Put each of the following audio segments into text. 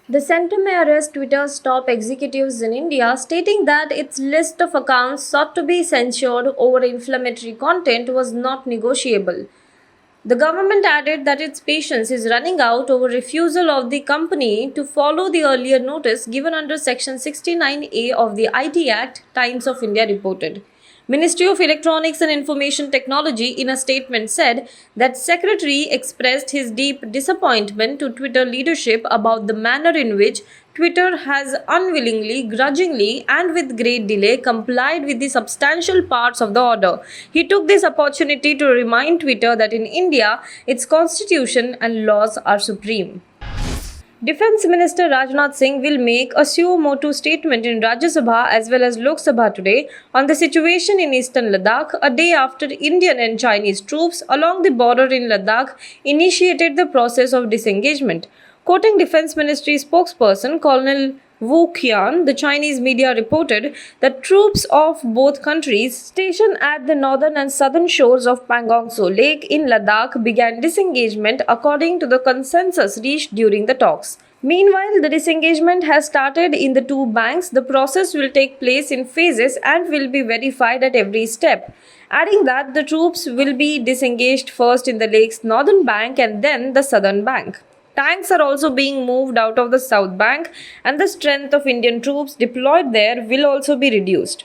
The centre may arrest Twitter's top executives in India, stating that its list of accounts sought to be censored over inflammatory content was not negotiable. The government added that its patience is running out over refusal of the company to follow the earlier notice given under Section 69A of the IT Act, Times of India reported. Ministry of Electronics and Information Technology in a statement said that Secretary expressed his deep disappointment to Twitter leadership about the manner in which Twitter has unwillingly, grudgingly, and with great delay complied with the substantial parts of the order. He took this opportunity to remind Twitter that in India, its constitution and laws are supreme. Defense Minister Rajnath Singh will make a suo motu statement in Rajya Sabha as well as Lok Sabha today on the situation in eastern Ladakh, a day after Indian and Chinese troops along the border in Ladakh initiated the process of disengagement. Quoting Defense Ministry spokesperson Colonel Wu Qian, the Chinese media reported that troops of both countries stationed at the northern and southern shores of Pangong Tso Lake in Ladakh began disengagement according to the consensus reached during the talks. Meanwhile, the disengagement has started in the two banks. The process will take place in phases and will be verified at every step. Adding that the troops will be disengaged first in the lake's northern bank and then the southern bank. Tanks are also being moved out of the south bank, and the strength of Indian troops deployed there will also be reduced.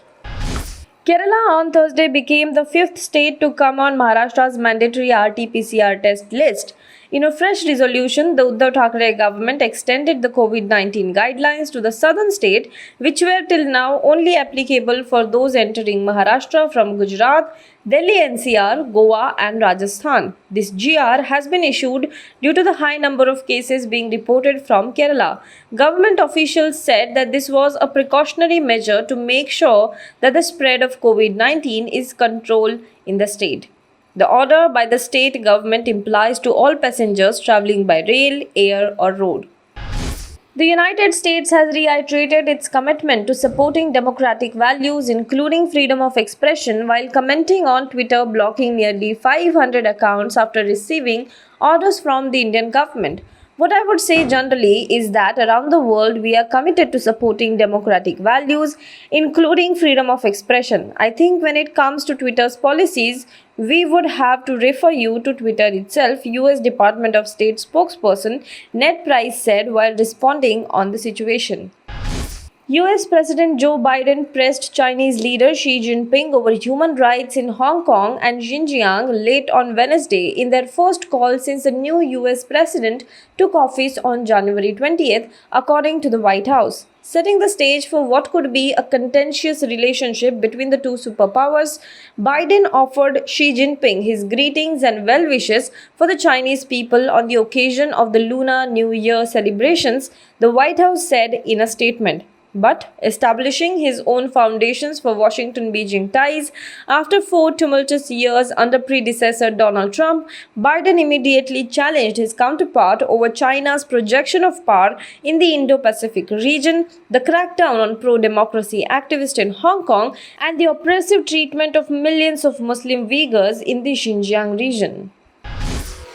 Kerala on Thursday became the fifth state to come on Maharashtra's mandatory RT-PCR test list. In a fresh resolution, the Uddhav Thackeray government extended the COVID-19 guidelines to the southern state, which were till now only applicable for those entering Maharashtra from Gujarat, Delhi NCR, Goa and Rajasthan. This GR has been issued due to the high number of cases being reported from Kerala. Government officials said that this was a precautionary measure to make sure that the spread of COVID-19 is controlled in the state. The order by the state government implies to all passengers travelling by rail, air or road. The United States has reiterated its commitment to supporting democratic values, including freedom of expression, while commenting on Twitter blocking nearly 500 accounts after receiving orders from the Indian government. What I would say generally is that around the world we are committed to supporting democratic values, including freedom of expression. I think when it comes to Twitter's policies, we would have to refer you to Twitter itself, US Department of State spokesperson Ned Price said while responding on the situation. US President Joe Biden pressed Chinese leader Xi Jinping over human rights in Hong Kong and Xinjiang late on Wednesday in their first call since the new US president took office on January 20th, according to the White House. Setting the stage for what could be a contentious relationship between the two superpowers, Biden offered Xi Jinping his greetings and well wishes for the Chinese people on the occasion of the Lunar New Year celebrations, the White House said in a statement. But establishing his own foundations for Washington-Beijing ties after 4 tumultuous years under predecessor Donald Trump, Biden immediately challenged his counterpart over China's projection of power in the Indo-Pacific region, the crackdown on pro-democracy activists in Hong Kong, and the oppressive treatment of millions of Muslim Uyghurs in the Xinjiang region.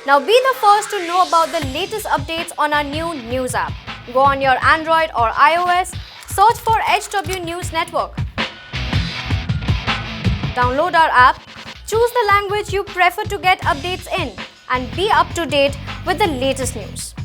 Now be the first to know about the latest updates on our new news app. Go on your Android or iOS, search for HW News Network. Download our app, choose the language you prefer to get updates in, and be up to date with the latest news.